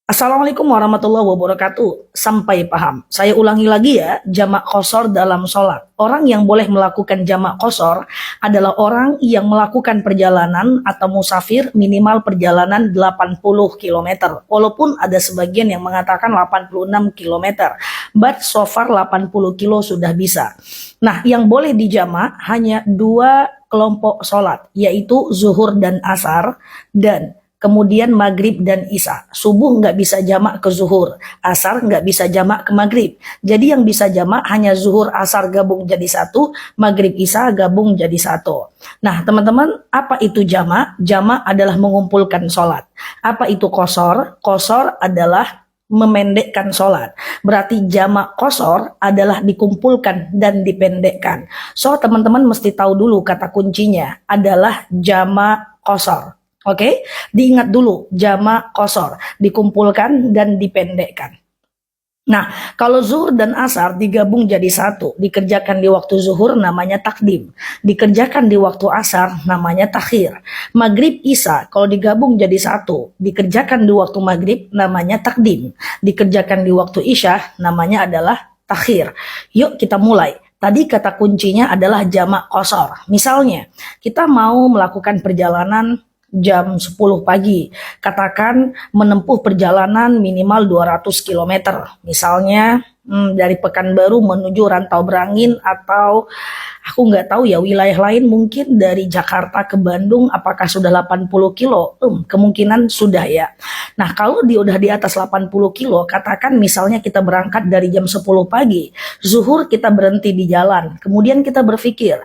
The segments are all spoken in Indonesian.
Assalamualaikum warahmatullahi wabarakatuh. Sampai paham. Saya ulangi lagi ya, jamak qashar dalam sholat. Orang yang boleh melakukan jamak qashar adalah orang yang melakukan perjalanan atau musafir minimal perjalanan 80 km. Walaupun ada sebagian yang mengatakan 86 km. But so far 80 kilo sudah bisa. Nah, yang boleh dijamak hanya dua kelompok sholat, yaitu zuhur dan asar, dan kemudian maghrib dan isya. Subuh nggak bisa jamak ke zuhur, asar nggak bisa jamak ke maghrib. Jadi yang bisa jamak hanya zuhur asar gabung jadi satu, maghrib isya gabung jadi satu. Nah teman-teman, apa itu jamak? Jamak adalah mengumpulkan sholat. Apa itu qashar? Qashar adalah memendekkan sholat. Berarti jamak qashar adalah dikumpulkan dan dipendekkan. So teman-teman mesti tahu dulu kata kuncinya adalah jamak qashar. Oke, diingat dulu jamak qashar, dikumpulkan dan dipendekkan. Nah, kalau zuhur dan asar digabung jadi satu, dikerjakan di waktu zuhur namanya takdim, dikerjakan di waktu asar namanya takhir. Maghrib isya kalau digabung jadi satu, dikerjakan di waktu maghrib namanya takdim, dikerjakan di waktu isya namanya adalah takhir. Yuk kita mulai. Tadi kata kuncinya adalah jamak qashar. Misalnya, kita mau melakukan perjalanan jam 10 pagi. Katakan menempuh perjalanan minimal 200 km. Misalnya dari Pekanbaru menuju Rantau Berangin, atau aku nggak tahu ya wilayah lain, mungkin dari Jakarta ke Bandung apakah sudah 80 kilo? Kemungkinan sudah ya. Nah kalau dia udah di atas 80 kilo, katakan misalnya kita berangkat dari jam 10 pagi, zuhur kita berhenti di jalan, kemudian kita berpikir,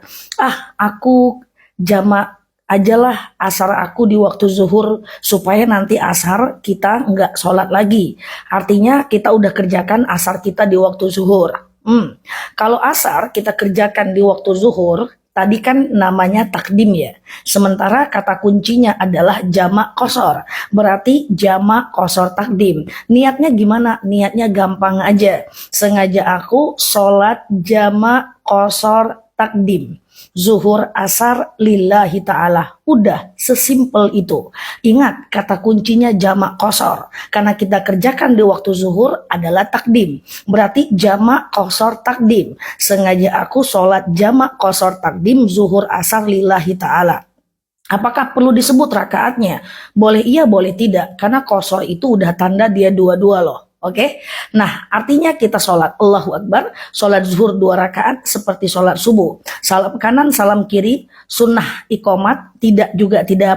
aku jamak ajalah asar aku di waktu zuhur supaya nanti asar kita nggak sholat lagi. Artinya kita udah kerjakan asar kita di waktu zuhur. Kalau asar kita kerjakan di waktu zuhur, tadi kan namanya takdim ya. Sementara kata kuncinya adalah jamak qashar. Berarti jamak qashar takdim. Niatnya gimana? Niatnya gampang aja. Sengaja aku sholat jamak qashar takdim. Zuhur asar lillahi ta'ala. Udah sesimpel itu. Ingat kata kuncinya jamak qashar. Karena kita kerjakan di waktu zuhur adalah takdim. Berarti jamak qashar takdim. Sengaja aku sholat jamak qashar takdim zuhur asar lillahi ta'ala. Apakah perlu disebut rakaatnya? Boleh iya, boleh tidak. Karena qashar itu udah tanda dia dua-dua loh. Oke, nah artinya kita sholat Allahu Akbar, sholat zuhur 2 rakaat seperti sholat subuh. Salam kanan, salam kiri, sunnah iqomat, tidak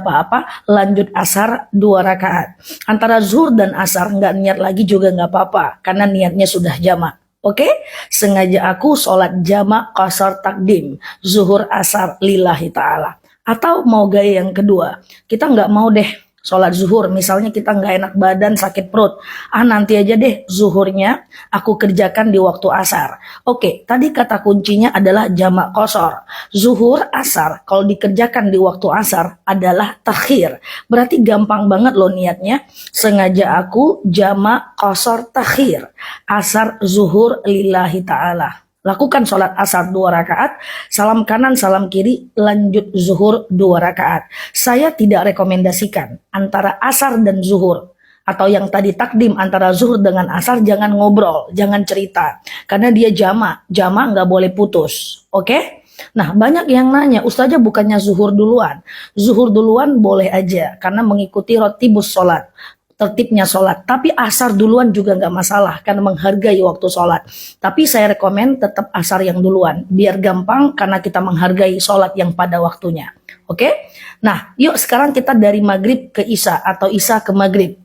apa-apa, lanjut asar 2 rakaat. Antara zuhur dan asar nggak niat lagi juga nggak apa-apa, karena niatnya sudah jamak. Oke, sengaja aku sholat jamak qashar takdim, zuhur asar lillahi ta'ala. Atau mau gaya yang kedua, kita nggak mau deh sholat zuhur, misalnya kita nggak enak badan, sakit perut. Nanti aja deh zuhurnya aku kerjakan di waktu asar. Oke, tadi kata kuncinya adalah jamak qashar. Zuhur, asar, kalau dikerjakan di waktu asar adalah takhir. Berarti gampang banget loh niatnya. Sengaja aku jamak qashar takhir. Asar zuhur lillahi ta'ala. Lakukan sholat asar 2 rakaat, salam kanan, salam kiri, lanjut zuhur 2 rakaat. Saya tidak rekomendasikan antara asar dan zuhur. Atau yang tadi takdim antara zuhur dengan asar, jangan ngobrol, jangan cerita. Karena dia jamak nggak boleh putus. Oke? Nah banyak yang nanya, Ustazah bukannya zuhur duluan? Zuhur duluan boleh aja, karena mengikuti rotibus sholat, tertibnya sholat. Tapi asar duluan juga nggak masalah karena menghargai waktu sholat. Tapi saya rekomen tetap asar yang duluan biar gampang karena kita menghargai sholat yang pada waktunya. Oke? Nah yuk sekarang kita dari maghrib ke isya atau isya ke maghrib.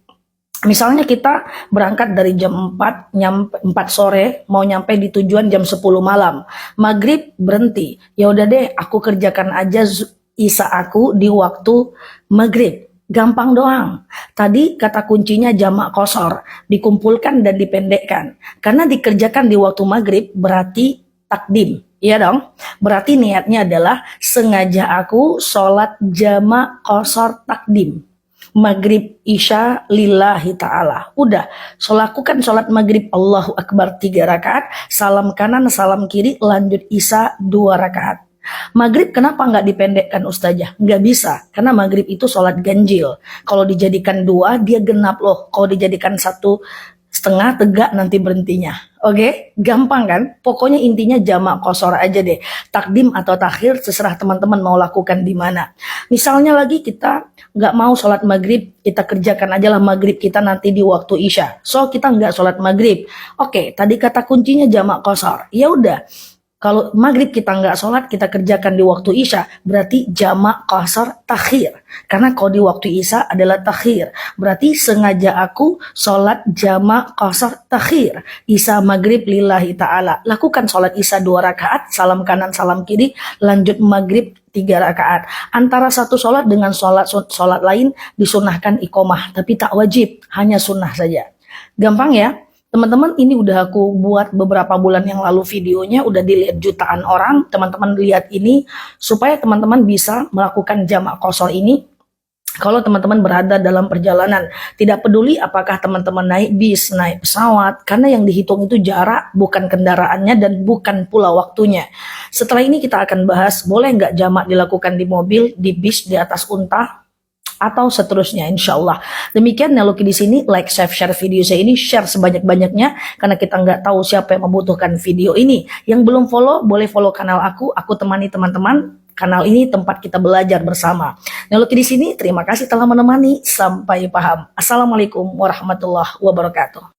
Misalnya kita berangkat dari jam 4, 4 sore, mau nyampe di tujuan jam 10 malam. Maghrib berhenti. Ya udah deh, aku kerjakan aja isya aku di waktu maghrib. Gampang doang. Tadi kata kuncinya jamak qashar, dikumpulkan dan dipendekkan. Karena dikerjakan di waktu maghrib berarti takdim. Iya dong? Berarti niatnya adalah sengaja aku sholat jamak qashar takdim. Maghrib isya lillahi ta'ala. Udah, lakukan sholat maghrib Allahu Akbar 3 rakaat, salam kanan, salam kiri, lanjut isya 2 rakaat. Maghrib kenapa nggak dipendekkan Ustazah? Nggak bisa, karena maghrib itu sholat ganjil. Kalau dijadikan 2, dia genap loh. Kalau dijadikan 1,5, tegak nanti berhentinya. Oke, gampang kan? Pokoknya intinya jamak qashar aja deh. Takdim atau takhir terserah teman-teman mau lakukan di mana. Misalnya lagi kita nggak mau sholat maghrib, kita kerjakan aja lah maghrib kita nanti di waktu isya. So kita nggak sholat maghrib. Oke, tadi kata kuncinya jamak qashar. Ya udah. Kalau maghrib kita nggak sholat, kita kerjakan di waktu isya, berarti jamak qashar takhir. Karena kalau di waktu isya adalah takhir. Berarti sengaja aku sholat jamak qashar takhir. Isya maghrib lillahi ta'ala. Lakukan sholat isya 2 rakaat, salam kanan, salam kiri, lanjut maghrib 3 rakaat. Antara satu sholat dengan sholat lain disunahkan iqomah, tapi tak wajib, hanya sunnah saja. Gampang ya? Teman-teman, ini udah aku buat beberapa bulan yang lalu videonya, udah dilihat jutaan orang. Teman-teman lihat ini supaya teman-teman bisa melakukan jamak qashar ini kalau teman-teman berada dalam perjalanan. Tidak peduli apakah teman-teman naik bis, naik pesawat, karena yang dihitung itu jarak, bukan kendaraannya dan bukan pula waktunya. Setelah ini kita akan bahas, boleh nggak jamak dilakukan di mobil, di bis, di atas unta, atau seterusnya, insya Allah. Demikian Neloki di sini, like, share video saya ini, share sebanyak-banyaknya, karena kita nggak tahu siapa yang membutuhkan video ini. Yang belum follow, boleh follow kanal aku temani teman-teman. Kanal ini tempat kita belajar bersama. Neloki di sini, terima kasih telah menemani, sampai paham. Assalamualaikum warahmatullahi wabarakatuh.